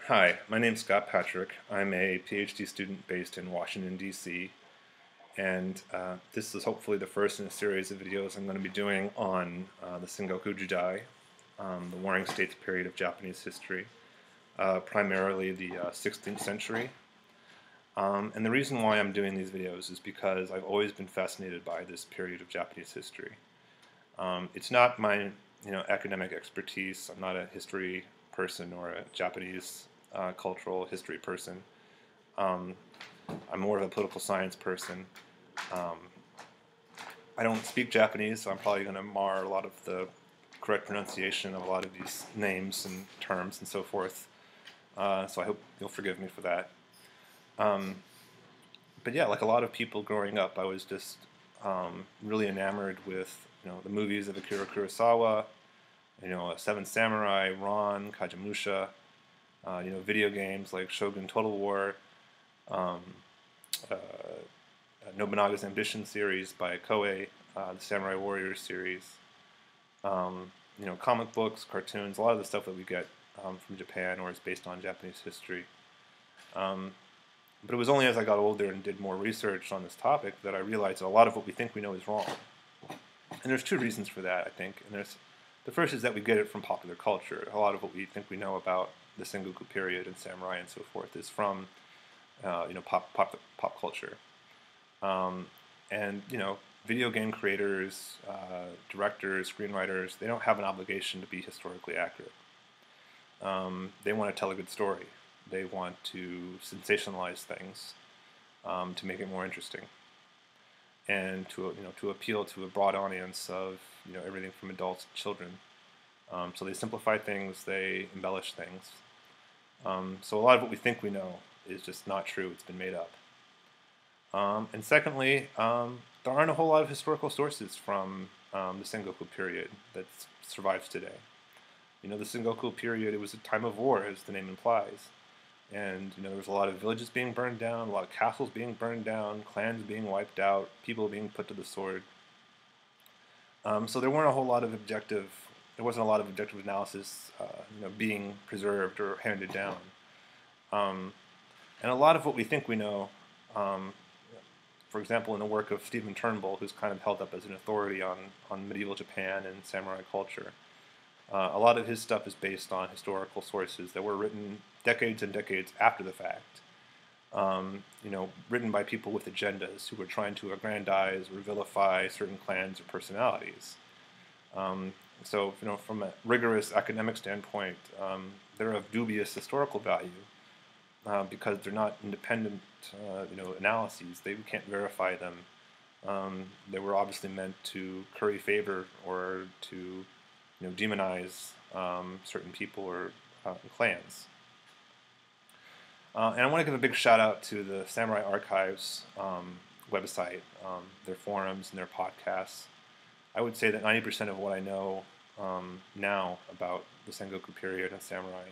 Hi, my name's Scott Patrick. I'm a PhD student based in Washington, D.C., and this is hopefully the first in a series of videos I'm going to be doing on the Sengoku Jidai, the Warring States period of Japanese history, primarily the 16th century. And the reason why I'm doing these videos is because I've always been fascinated by this period of Japanese history. It's not my academic expertise. I'm not a history person or a Japanese cultural history person. Um, I'm more of a political science person. Um, I don't speak Japanese, so I'm probably going to mar a lot of the correct pronunciation of a lot of these names and terms and so forth. So I hope you'll forgive me for that. Um, but yeah, like a lot of people growing up, I was just really enamored with the movies of Akira Kurosawa, Seven Samurai, Ron, Kagemusha, video games like Shogun Total War, um, uh, Nobunaga's Ambition series by Koei, the Samurai Warriors series, comic books, cartoons, a lot of the stuff that we get from Japan or is based on Japanese history. But it was only as I got older and did more research on this topic that I realized that a lot of what we think we know is wrong. And there's two reasons for that, I think. And the first is that we get it from popular culture. A lot of what we think we know about the Sengoku period and samurai and so forth is from pop culture. And video game creators, directors, screenwriters, they don't have an obligation to be historically accurate. They want to tell a good story. They want to sensationalize things to make it more interesting, and to appeal to a broad audience of everything from adults to children. So they simplify things, they embellish things. So a lot of what we think we know is just not true. It's been made up. And secondly, there aren't a whole lot of historical sources from the Sengoku period that survives today. The Sengoku period, it was a time of war, as the name implies. And there was a lot of villages being burned down, a lot of castles being burned down, clans being wiped out, people being put to the sword. So there wasn't a lot of objective analysis, being preserved or handed down. And a lot of what we think we know, for example, in the work of Stephen Turnbull, who's kind of held up as an authority on medieval Japan and samurai culture, a lot of his stuff is based on historical sources that were written decades and decades after the fact. Written by people with agendas who were trying to aggrandize or vilify certain clans or personalities. So, from a rigorous academic standpoint, they're of dubious historical value because they're not independent, analyses. We can't verify them. They were obviously meant to curry favor or to, demonize certain people or clans. And I want to give a big shout out to the Samurai Archives website, their forums and their podcasts. I would say that 90% of what I know now about the Sengoku period and samurai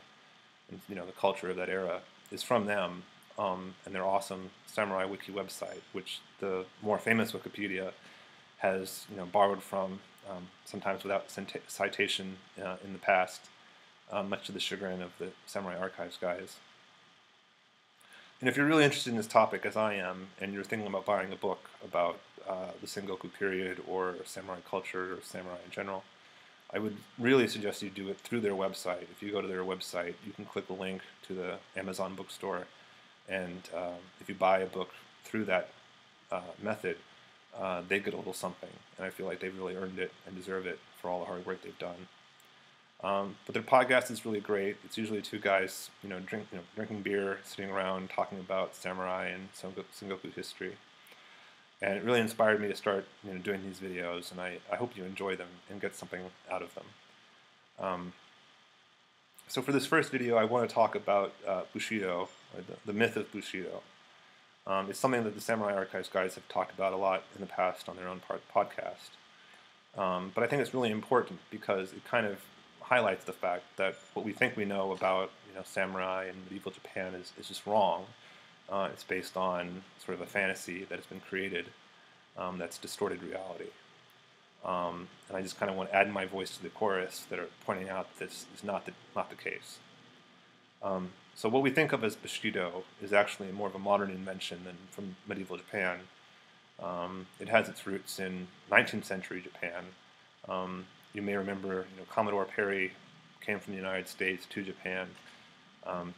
and the culture of that era is from them and their awesome Samurai Wiki website, which the more famous Wikipedia has borrowed from, sometimes without citation in the past, much to the chagrin of the Samurai Archives guys. And if you're really interested in this topic, as I am, and you're thinking about buying a book about the Sengoku period or samurai culture or samurai in general, I would really suggest you do it through their website. If you go to their website, you can click a link to the Amazon bookstore, and if you buy a book through that method, they get a little something, and I feel like they've really earned it and deserve it for all the hard work they've done. But their podcast is really great. It's usually two guys, drinking beer, sitting around, talking about samurai and Sengoku history. And it really inspired me to start, doing these videos, and I hope you enjoy them and get something out of them. So for this first video, I want to talk about Bushido, or the myth of Bushido. It's something that the Samurai Archives guys have talked about a lot in the past on their own podcast. But I think it's really important because it kind of highlights the fact that what we think we know about samurai and medieval Japan is just wrong. It's based on sort of a fantasy that has been created that's distorted reality. And I just kind of want to add my voice to the chorus that are pointing out that this is not the case. So what we think of as Bushido is actually more of a modern invention than from medieval Japan. It has its roots in 19th century Japan. You may remember, Commodore Perry came from the United States to Japan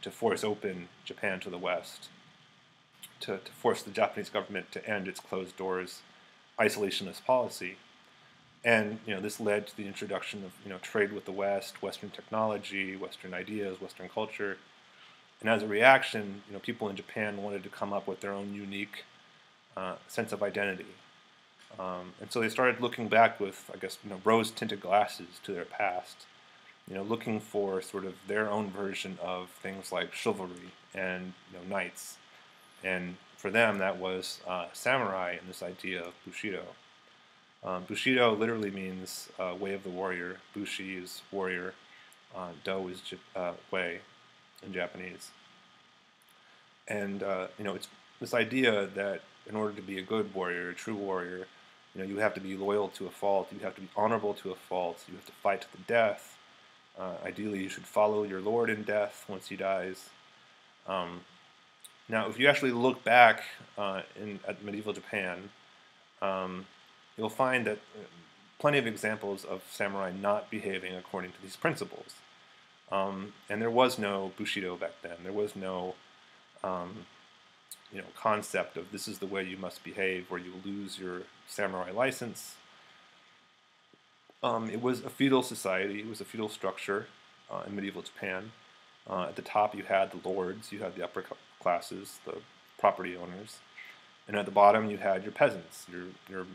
to force open Japan to the West, to force the Japanese government to end its closed doors, isolationist policy. And this led to the introduction of trade with the West, Western technology, Western ideas, Western culture. And as a reaction, people in Japan wanted to come up with their own unique sense of identity. And so they started looking back with, I guess, rose-tinted glasses to their past, looking for sort of their own version of things like chivalry and knights. And for them, that was samurai and this idea of Bushido. Bushido literally means way of the warrior. Bushi is warrior. Do is way in Japanese. And it's this idea that in order to be a good warrior, a true warrior, you have to be loyal to a fault. You have to be honorable to a fault. You have to fight to the death. Ideally, you should follow your lord in death once he dies. Now, if you actually look back at medieval Japan, you'll find that plenty of examples of samurai not behaving according to these principles. And there was no Bushido back then. There was no concept of this is the way you must behave or you lose your samurai license. It was a feudal society. It was a feudal structure in medieval Japan. At the top you had the lords, you had the upper classes, the property owners. And at the bottom you had your peasants, your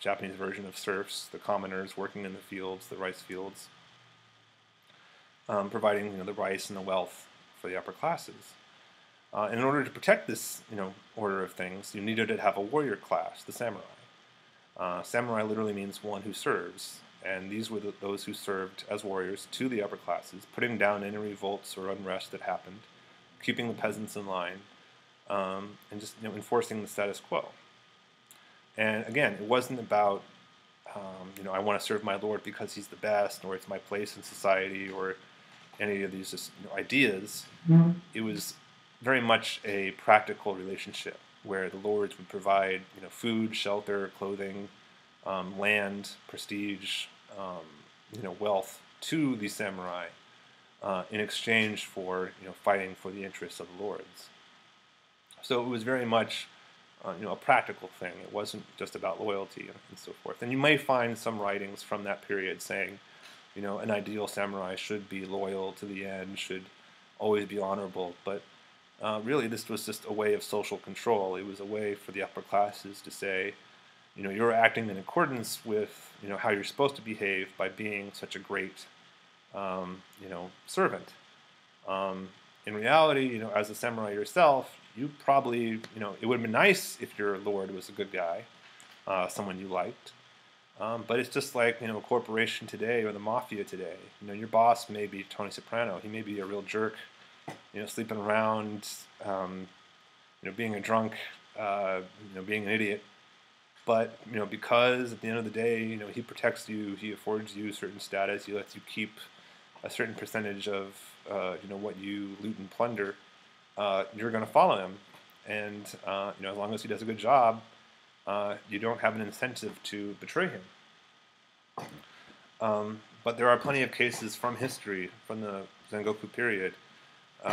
Japanese version of serfs, the commoners working in the fields, the rice fields, providing the rice and the wealth for the upper classes. And in order to protect this order of things, you needed to have a warrior class, the samurai. Samurai literally means one who serves, and these were those who served as warriors to the upper classes, putting down any revolts or unrest that happened, keeping the peasants in line, and just enforcing the status quo. And again, it wasn't about I want to serve my lord because he's the best, or it's my place in society, or any of these just ideas. Mm-hmm. It was very much a practical relationship where the lords would provide food, shelter, clothing, land, prestige, wealth to the samurai in exchange for fighting for the interests of the lords. So it was very much a practical thing. It wasn't just about loyalty and so forth. And you may find some writings from that period saying, an ideal samurai should be loyal to the end, should always be honorable, but really this was just a way of social control. It was a way for the upper classes to say, you're acting in accordance with, how you're supposed to behave by being such a great, servant. In reality, as a samurai yourself, you probably, it would have been nice if your lord was a good guy, someone you liked. But it's just like, a corporation today or the mafia today. Your boss may be Tony Soprano. He may be a real jerk, sleeping around, being a drunk, being an idiot. But, because at the end of the day, he protects you, he affords you certain status, he lets you keep a certain percentage of, what you loot and plunder, you're going to follow him. And, as long as he does a good job, you don't have an incentive to betray him. But there are plenty of cases from history, from the Sengoku period,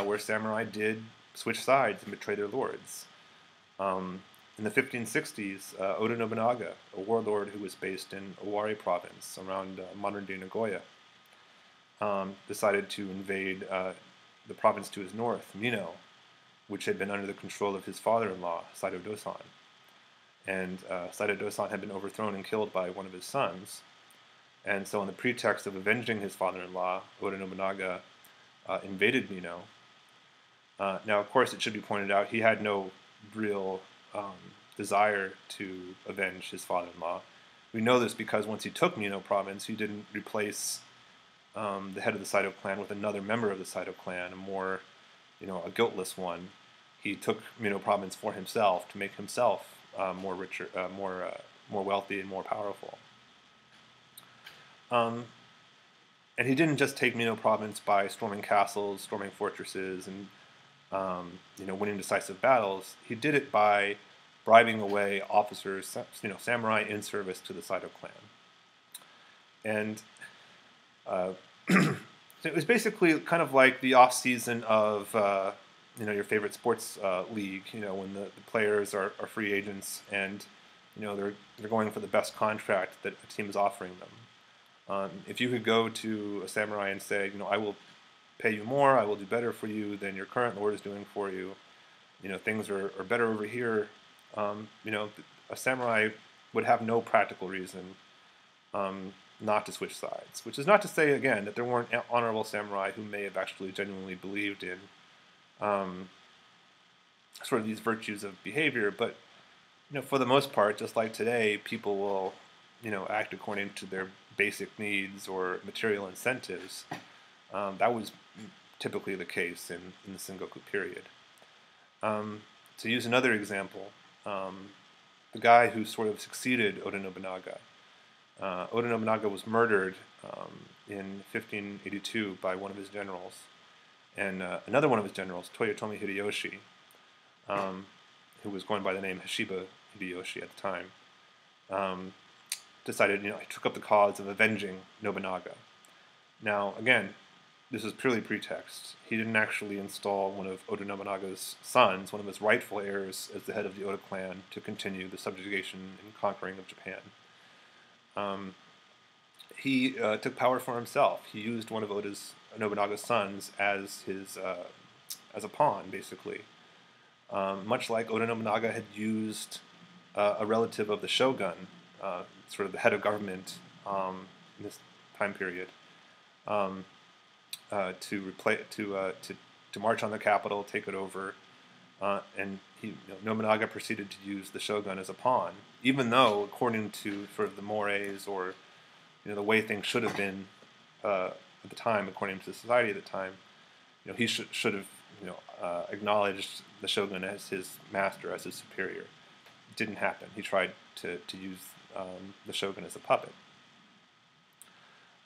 where samurai did switch sides and betray their lords. In the 1560s, Oda Nobunaga, a warlord who was based in Owari province around modern-day Nagoya, decided to invade the province to his north, Mino, which had been under the control of his father-in-law, Saido Dosan. And Saido Dosan had been overthrown and killed by one of his sons. And so on the pretext of avenging his father-in-law, Oda Nobunaga invaded Mino. Now, of course, it should be pointed out, he had no real desire to avenge his father-in-law. We know this because once he took Mino province, he didn't replace the head of the Saido clan with another member of the Saido clan, a more, a guiltless one. He took Mino province for himself to make himself more richer, more wealthy, and more powerful. And he didn't just take Mino province by storming castles, storming fortresses, and winning decisive battles. He did it by bribing away officers, samurai in service to the Saito clan. And it was basically kind of like the off season of your favorite sports league. When the players are free agents and they're going for the best contract that a team is offering them. If you could go to a samurai and say, I will pay you more, I will do better for you than your current lord is doing for you. Things are better over here. A samurai would have no practical reason not to switch sides. Which is not to say, again, that there weren't honorable samurai who may have actually genuinely believed in sort of these virtues of behavior. But for the most part, just like today, people will act according to their basic needs or material incentives. That was typically the case in the Sengoku period. To use another example, the guy who sort of succeeded Oda Nobunaga. Oda Nobunaga was murdered in 1582 by one of his generals. And another one of his generals, Toyotomi Hideyoshi, who was going by the name Hashiba Hideyoshi at the time, decided, he took up the cause of avenging Nobunaga. Now, again, this is purely pretext. He didn't actually install one of Oda Nobunaga's sons, one of his rightful heirs, as the head of the Oda clan to continue the subjugation and conquering of Japan. He took power for himself. He used one of Nobunaga's sons as as a pawn, basically. Much like Oda Nobunaga had used a relative of the shogun, sort of the head of government in this time period, to march on the capital, take it over, and Nobunaga proceeded to use the shogun as a pawn, even though, according to sort of the mores or the way things should have been at the time, according to the society at the time, he should have acknowledged the shogun as his master, as his superior. It didn't happen. He tried to use the shogun as a puppet.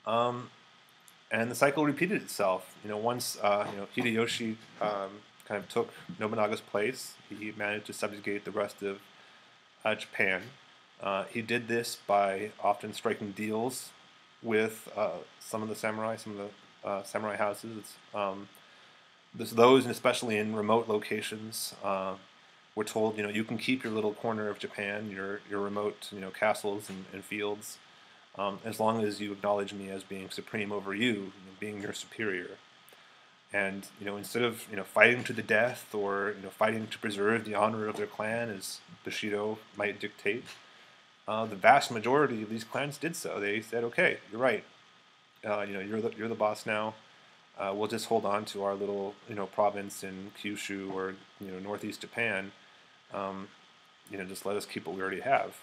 And the cycle repeated itself. Once Hideyoshi kind of took Nobunaga's place, he managed to subjugate the rest of Japan. He did this by often striking deals with some of the samurai houses. Those, and especially in remote locations, were told, you can keep your little corner of Japan, your remote, castles and fields, as long as you acknowledge me as being supreme over you, being your superior. And instead of fighting to the death or fighting to preserve the honor of their clan, as Bushido might dictate, the vast majority of these clans did so. They said, "Okay, you're right. You're the boss now. We'll just hold on to our little province in Kyushu or northeast Japan. Just let us keep what we already have."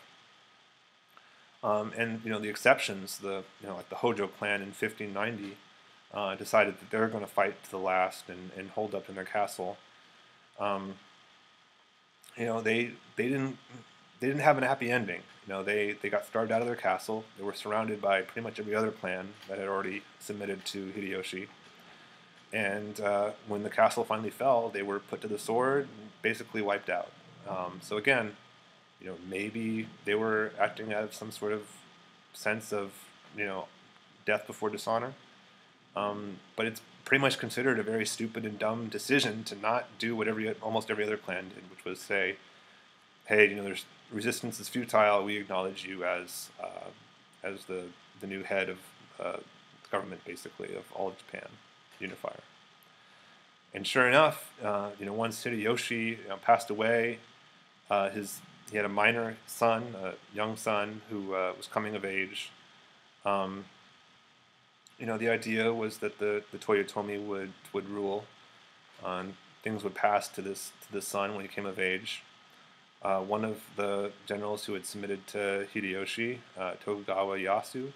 And the exceptions, like the Hojo clan in 1590, decided that they're going to fight to the last and hold up in their castle. They didn't have an happy ending. They got starved out of their castle. They were surrounded by pretty much every other clan that had already submitted to Hideyoshi. And when the castle finally fell, they were put to the sword and basically wiped out. So again, maybe they were acting out of some sort of sense of, death before dishonor. But it's pretty much considered a very stupid and dumb decision to not do what almost every other clan did, which was say, hey, there's resistance is futile. We acknowledge you as the new head of the government, basically, of all of Japan, unifier. And sure enough, once Hideyoshi passed away, he had a minor son, a young son, who was coming of age. The idea was that the Toyotomi would rule. Things would pass to this son when he came of age. One of the generals who had submitted to Hideyoshi, Tokugawa Ieyasu,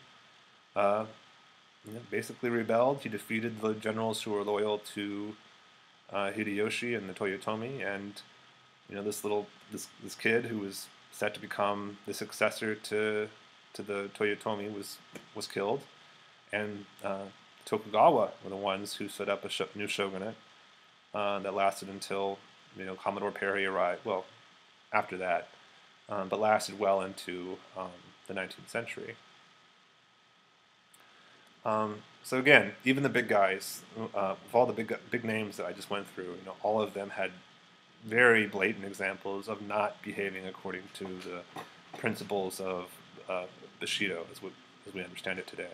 basically rebelled. He defeated the generals who were loyal to Hideyoshi and the Toyotomi, and this kid who was set to become the successor to the Toyotomi was killed, and Tokugawa were the ones who set up a new shogunate that lasted until Commodore Perry arrived. Well, after that, but lasted well into the 19th century. So again, even the big guys, of all the big names that I just went through, all of them had very blatant examples of not behaving according to the principles of Bushido, as we understand it today.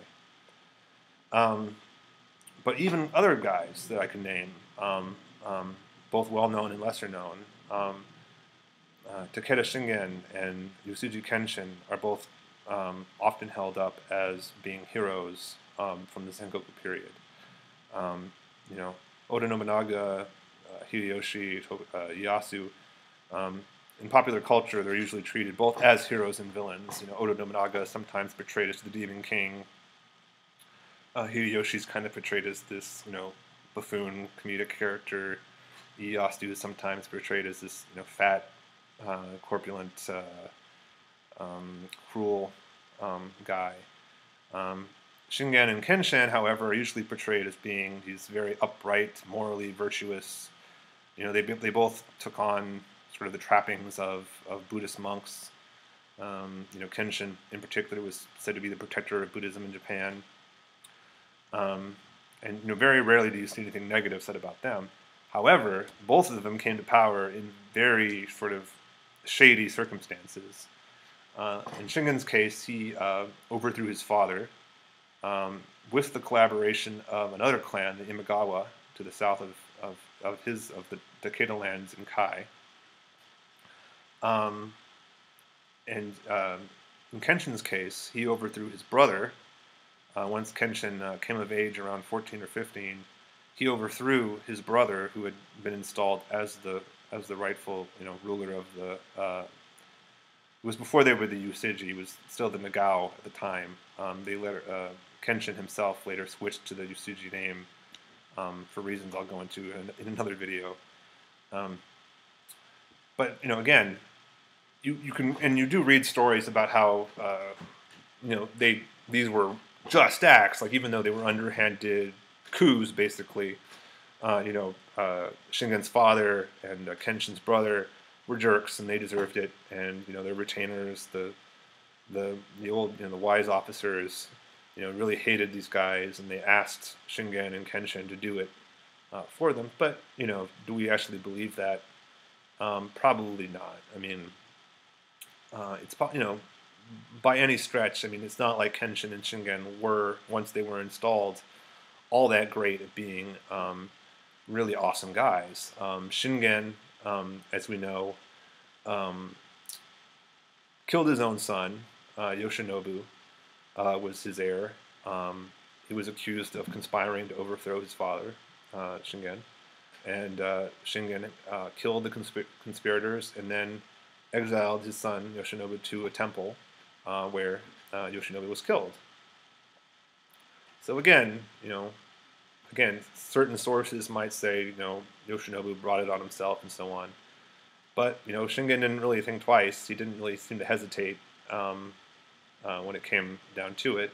But even other guys that I can name, both well-known and lesser-known, Takeda Shingen and Yusuji Kenshin are both often held up as being heroes from the Sengoku period. Oda Nobunaga, Hideyoshi, Ieyasu, in popular culture, they're usually treated both as heroes and villains. Oda Nobunaga is sometimes portrayed as the Demon King. Hideyoshi's kind of portrayed as this, buffoon comedic character. Ieyasu is sometimes portrayed as this, fat, corpulent, cruel guy. Shingen and Kenshin, however, are usually portrayed as being these very upright, morally virtuous. They both took on sort of the trappings of Buddhist monks. Kenshin, in particular, was said to be the protector of Buddhism in Japan. And very rarely do you see anything negative said about them. However, both of them came to power in very sort of shady circumstances. In Shingen's case, he overthrew his father with the collaboration of another clan, the Imagawa, to the south of the Takeda lands in Kai. And in Kenshin's case, he overthrew his brother. Once Kenshin came of age around 14 or 15, he overthrew his brother, who had been installed as the rightful ruler of the. It was before they were the Usiji. He was still the Nagao at the time. Kenshin himself later switched to the Usiji name for reasons I'll go into in another video. But again, you do read stories about how these were just acts, like even though they were underhanded coups, basically. Shingen's father and Kenshin's brother were jerks, and they deserved it. And their retainers, the old the wise officers, really hated these guys, and they asked Shingen and Kenshin to do it for them. But do we actually believe that? Probably not. I mean, it's by any stretch. I mean, it's not like Kenshin and Shingen were, once they were installed, all that great at being really awesome guys. Shingen, as we know, killed his own son. Yoshinobu was his heir. He was accused of conspiring to overthrow his father, Shingen. And Shingen killed the conspirators and then exiled his son, Yoshinobu, to a temple where Yoshinobu was killed. So again, certain sources might say, Yoshinobu brought it on himself and so on. But, Shingen didn't really think twice. He didn't really seem to hesitate when it came down to it.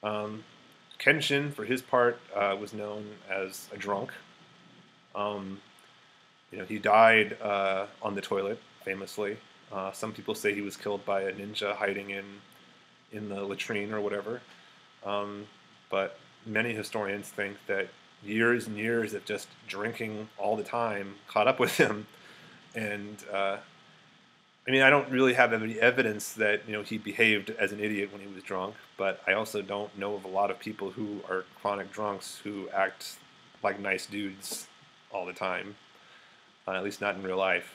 Kenshin, for his part, was known as a drunk. He died on the toilet, famously. Some people say he was killed by a ninja hiding in the latrine or whatever. But many historians think that years and years of just drinking all the time caught up with him. And I don't really have any evidence that he behaved as an idiot when he was drunk, but I also don't know of a lot of people who are chronic drunks who act like nice dudes all the time, at least not in real life.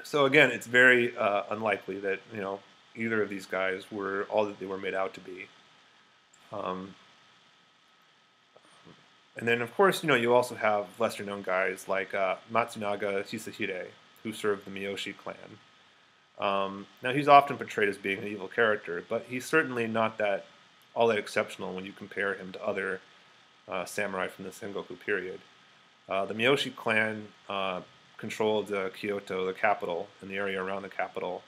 So again, it's very unlikely that either of these guys were all that they were made out to be. And then, of course, you also have lesser-known guys like Matsunaga Hisahide, who served the Miyoshi clan. Now, he's often portrayed as being an evil character, but he's certainly not all that exceptional when you compare him to other samurai from the Sengoku period. The Miyoshi clan controlled Kyoto, the capital, and the area around the capital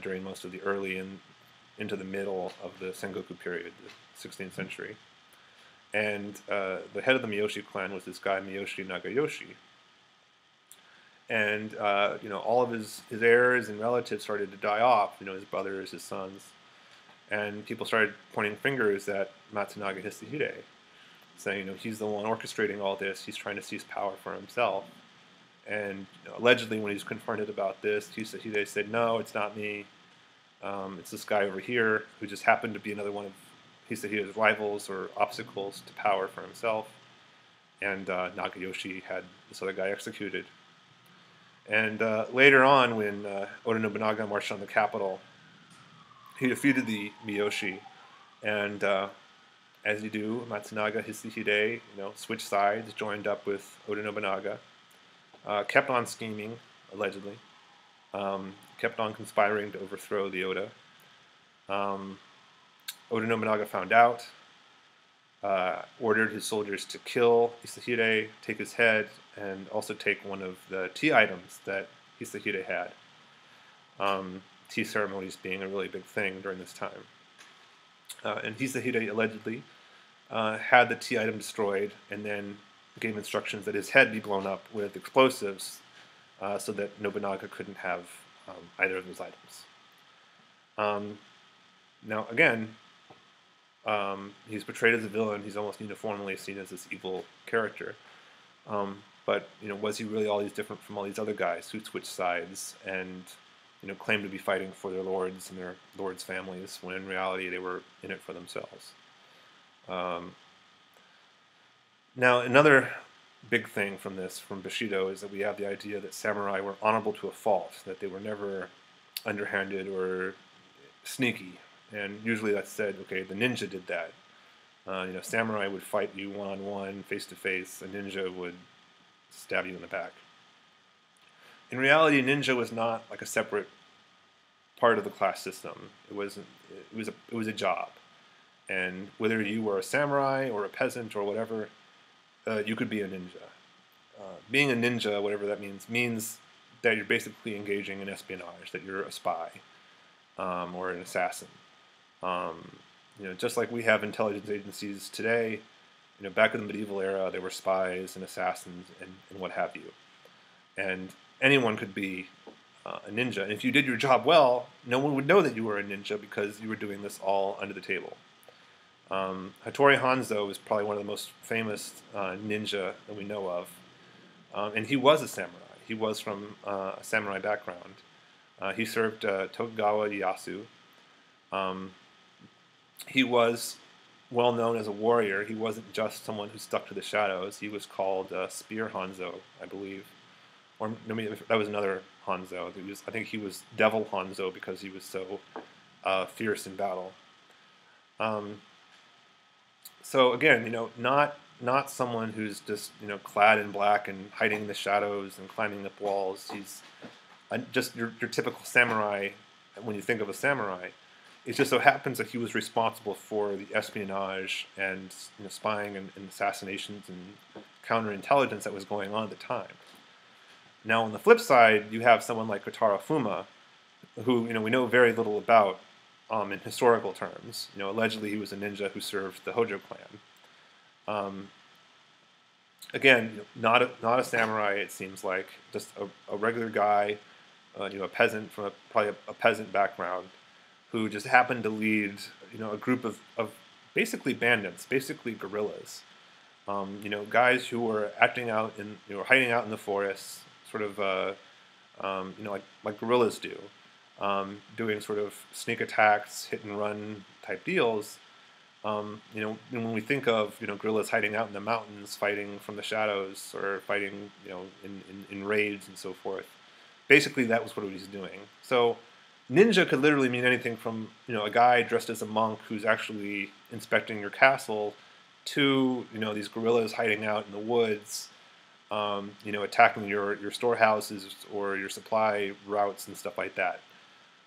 during most of the early and into the middle of the Sengoku period, the 16th century. And the head of the Miyoshi clan was this guy, Miyoshi Nagayoshi. And, all of his heirs and relatives started to die off, his brothers, his sons. And people started pointing fingers at Matsunaga Hisahide, saying, he's the one orchestrating all this. He's trying to seize power for himself. And allegedly, when he was confronted about this, Hisahide said, "No, it's not me. It's this guy over here who just happened to be another one of Hisahide's rivals or obstacles to power for himself." And Nagayoshi had this other guy executed. And later on, when Oda Nobunaga marched on the capital, he defeated the Miyoshi. And as you do, Matsunaga Hisahide, switched sides, joined up with Oda Nobunaga, kept on scheming, allegedly, kept on conspiring to overthrow the Oda. Oda Nobunaga found out, ordered his soldiers to kill Hisahide, take his head, and also take one of the tea items that Hisahide had. Tea ceremonies being a really big thing during this time. And Hisahide allegedly had the tea item destroyed and then gave instructions that his head be blown up with explosives so that Nobunaga couldn't have either of those items. Now, again, he's portrayed as a villain. He's almost uniformly seen as this evil character. But, was he really all these different from all these other guys who switched sides and, claimed to be fighting for their lords and their lords' families, when in reality they were in it for themselves? Now, another big thing from Bushido, is that we have the idea that samurai were honorable to a fault, that they were never underhanded or sneaky. And usually that's said, okay, the ninja did that. Samurai would fight you one-on-one, face-to-face. A ninja would stab you in the back. In reality, ninja was not like a separate part of the class system. It was a job. And whether you were a samurai or a peasant or whatever, you could be a ninja. Being a ninja, whatever that means that you're basically engaging in espionage, that you're a spy or an assassin. Just like we have intelligence agencies today, back in the medieval era, there were spies and assassins and what have you. And anyone could be a ninja. And if you did your job well, no one would know that you were a ninja because you were doing this all under the table. Hattori Hanzo is probably one of the most famous ninja that we know of. And he was a samurai. He was from a samurai background. He served Tokugawa Ieyasu. He was well known as a warrior. He wasn't just someone who stuck to the shadows. He was called Spear Hanzo, I believe. Or maybe that was another Hanzo. I think he was Devil Hanzo because he was so fierce in battle. So again, not someone who's just clad in black and hiding in the shadows and climbing up walls. He's just your typical samurai. When you think of a samurai, it just so happens that he was responsible for the espionage and spying and assassinations and counterintelligence that was going on at the time. Now, on the flip side, you have someone like Kotaro Fuma, who we know very little about in historical terms. Allegedly he was a ninja who served the Hojo clan. Again, not a samurai. It seems like just a regular guy, a peasant from probably a peasant background, who just happened to lead a group of basically bandits, basically guerrillas. Guys who were acting out hiding out in the forests, sort of like guerrillas do. Doing sort of sneak attacks, hit and run type deals. When we think of guerrillas hiding out in the mountains, fighting from the shadows, or fighting in raids and so forth, basically that was what he was doing. So ninja could literally mean anything from a guy dressed as a monk who's actually inspecting your castle, to these guerrillas hiding out in the woods, attacking your storehouses or your supply routes and stuff like that.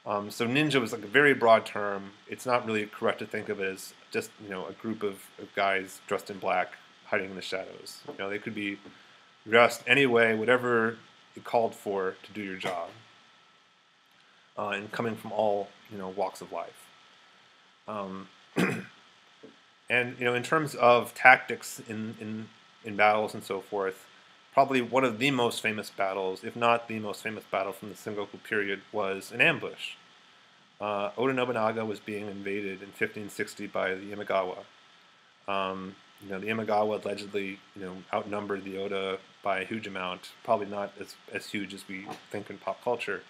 So ninja was like a very broad term. It's not really correct to think of it as just a group of guys dressed in black hiding in the shadows. They could be dressed any way, whatever it called for to do your job, and coming from all walks of life. Um, and in terms of tactics in battles and so forth, probably one of the most famous battles, if not the most famous battle from the Sengoku period, was an ambush. Oda Nobunaga was being invaded in 1560 by the Imagawa. The Imagawa allegedly, outnumbered the Oda by a huge amount. Probably not as huge as we think in pop culture.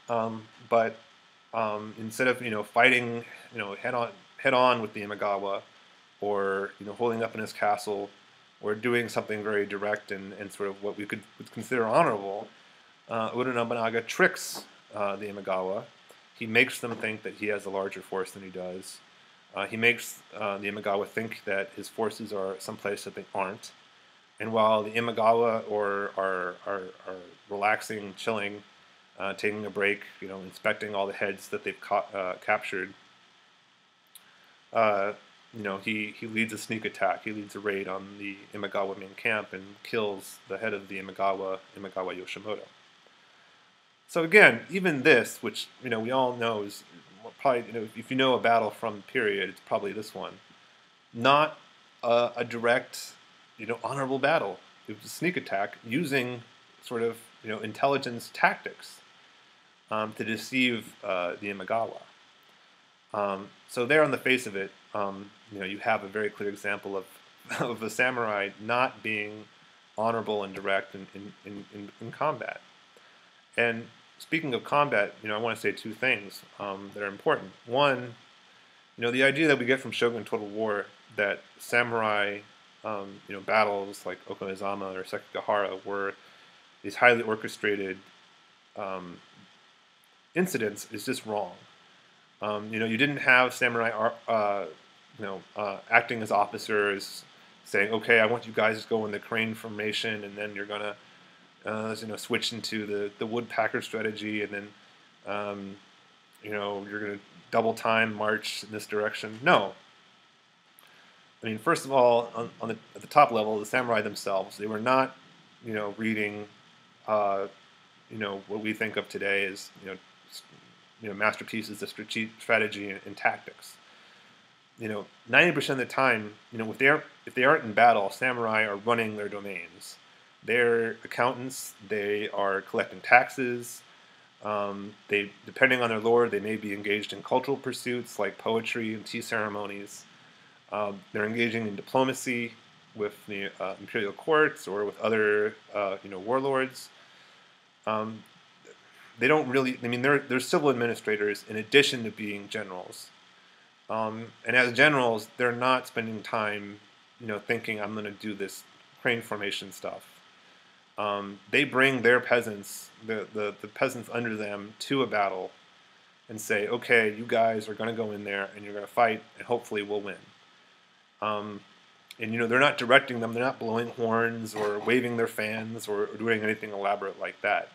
But instead of fighting, head on with the Imagawa, or holding up in his castle, or doing something very direct and sort of what we would consider honorable, Oda Nobunaga tricks the Imagawa. He makes them think that he has a larger force than he does. He makes the Imagawa think that his forces are someplace that they aren't. And while the Imagawa are relaxing, chilling, taking a break, inspecting all the heads that they've captured, he leads a sneak attack. He leads a raid on the Imagawa main camp and kills the head of the Imagawa Yoshimoto. So again, even this, which we all know is probably if you know a battle from the period, it's probably this one. Not a direct, honorable battle. It was a sneak attack using sort of intelligence tactics to deceive the Imagawa. So there, on the face of it, you have a very clear example of a samurai not being honorable and direct in combat. And speaking of combat, I want to say two things that are important. One, the idea that we get from Shogun Total War that samurai, battles like Okanazama or Sekigahara were these highly orchestrated incidents is just wrong. You didn't have samurai, acting as officers, saying, "Okay, I want you guys to go in the crane formation, and then you're gonna, switch into the woodpacker strategy, and then, you're gonna double time march in this direction." No. I mean, first of all, at the top level, the samurai themselves, they were not, reading, what we think of today as, masterpieces of strategy and tactics. 90% of the time, if they aren't in battle, samurai are running their domains. They're accountants. They are collecting taxes. Depending on their lord, they may be engaged in cultural pursuits like poetry and tea ceremonies. They're engaging in diplomacy with the imperial courts or with other, warlords. They don't really. I mean, they're civil administrators in addition to being generals. And as generals, they're not spending time, thinking I'm going to do this crane formation stuff. They bring their peasants, the peasants under them, to a battle, and say, "Okay, you guys are going to go in there and you're going to fight, and hopefully we'll win." And they're not directing them. They're not blowing horns or waving their fans or doing anything elaborate like that.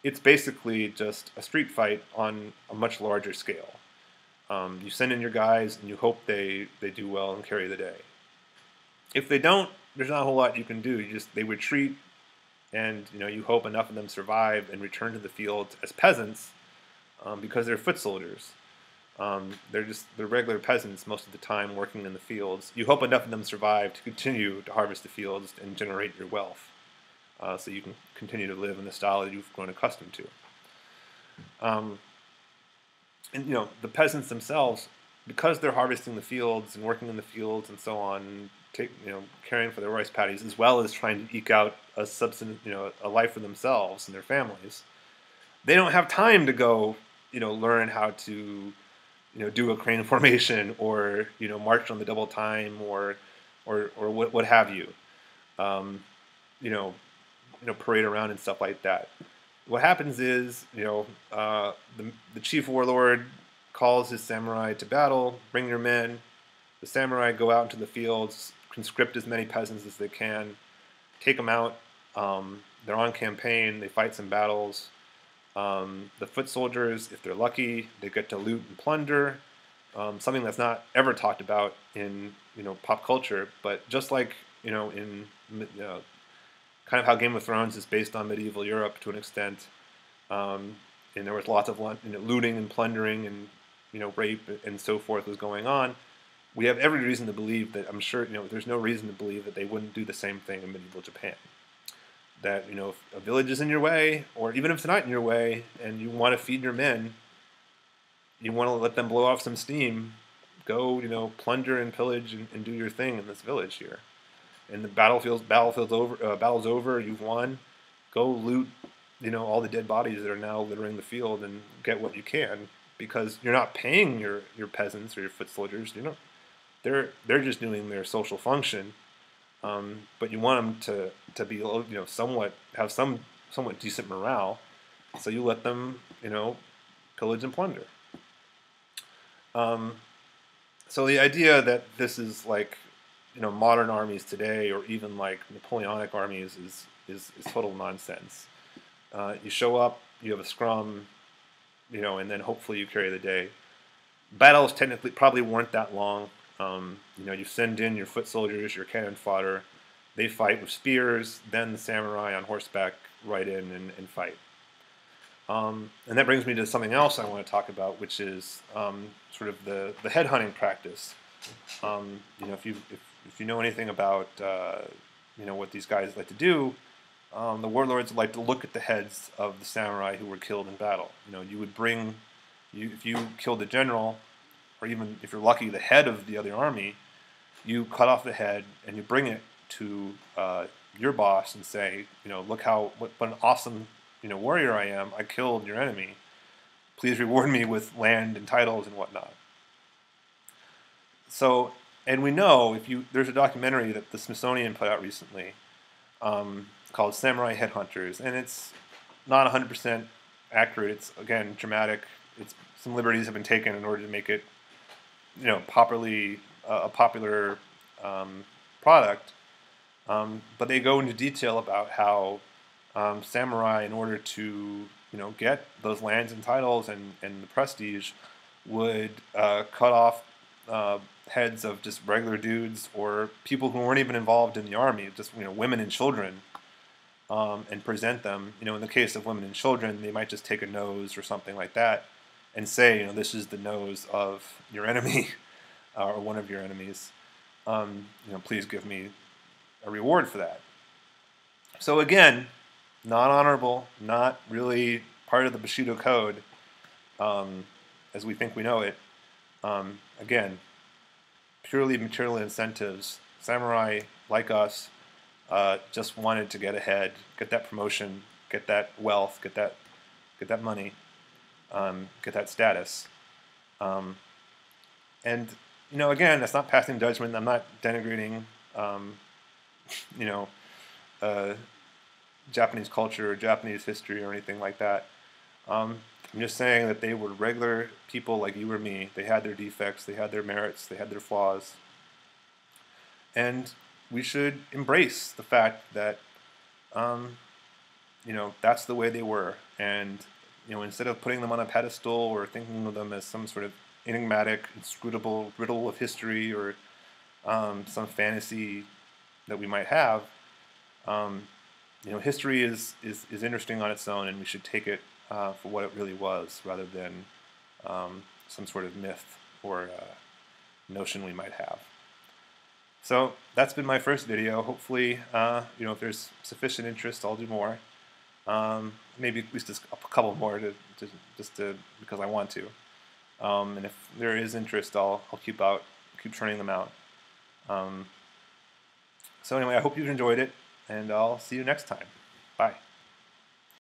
It's basically just a street fight on a much larger scale. You send in your guys and you hope they do well and carry the day. If they don't, there's not a whole lot you can do. They retreat, and you hope enough of them survive and return to the field as peasants, because they're foot soldiers. They're regular peasants most of the time working in the fields. You hope enough of them survive to continue to harvest the fields and generate your wealth, so you can continue to live in the style that you've grown accustomed to. And the peasants themselves, because they're harvesting the fields and working in the fields and so on, caring for their rice paddies, as well as trying to eke out a subsistence, a life for themselves and their families, they don't have time to go, learn how to, do a crane formation or march on the double time or what have you, parade around and stuff like that. What happens is, the chief warlord calls his samurai to battle. Bring your men. The samurai go out into the fields, conscript as many peasants as they can, take them out. They're on campaign. They fight some battles. The foot soldiers, if they're lucky, they get to loot and plunder. Something that's not ever talked about in pop culture, but just like in kind of how Game of Thrones is based on medieval Europe to an extent, and there was lots of looting and plundering and rape and so forth was going on, we have every reason to believe that, I'm sure, there's no reason to believe that they wouldn't do the same thing in medieval Japan. That, if a village is in your way, or even if it's not in your way, and you want to feed your men, you want to let them blow off some steam, go, plunder and pillage and do your thing in this village here. And the battle's over, you've won, go loot, all the dead bodies that are now littering the field and get what you can, because you're not paying your peasants or your foot soldiers, they're just doing their social function. But you want them to be, have somewhat decent morale, so you let them, pillage and plunder. So the idea that this is like, modern armies today, or even like Napoleonic armies, is total nonsense. You show up, you have a scrum, and then hopefully you carry the day. Battles technically probably weren't that long. You send in your foot soldiers, your cannon fodder, they fight with spears, then the samurai on horseback ride in and fight. And that brings me to something else I want to talk about, which is sort of the headhunting practice. If you know anything about what these guys like to do, the warlords like to look at the heads of the samurai who were killed in battle. You would if you killed the general, or even if you're lucky, the head of the other army, you cut off the head and you bring it to your boss and say, look what an awesome warrior I am. I killed your enemy. Please reward me with land and titles and whatnot. So, and we know, there's a documentary that the Smithsonian put out recently called Samurai Headhunters, and it's not 100% accurate. It's, again, dramatic. Some liberties have been taken in order to make it, a popular product. But they go into detail about how samurai, in order to get those lands and titles and the prestige, would cut off heads of just regular dudes or people who weren't even involved in the army, just women and children, and present them. In the case of women and children, they might just take a nose or something like that and say, this is the nose of your enemy or one of your enemies. Please give me a reward for that. So again, not honorable, not really part of the Bushido code as we think we know it. Again, purely material incentives. Samurai, like us, just wanted to get ahead, get that promotion, get that wealth, get that money, get that status. And again, that's not passing judgment. I'm not denigrating Japanese culture or Japanese history or anything like that. I'm just saying that they were regular people like you or me. They had their defects, they had their merits, they had their flaws. And we should embrace the fact that, that's the way they were. And, instead of putting them on a pedestal or thinking of them as some sort of enigmatic, inscrutable riddle of history or some fantasy that we might have, history is interesting on its own, and we should take it for what it really was, rather than some sort of myth or notion we might have. So that's been my first video. Hopefully, if there's sufficient interest, I'll do more. Maybe at least a couple more because I want to. And if there is interest, I'll keep churning them out. So anyway, I hope you've enjoyed it, and I'll see you next time. Bye.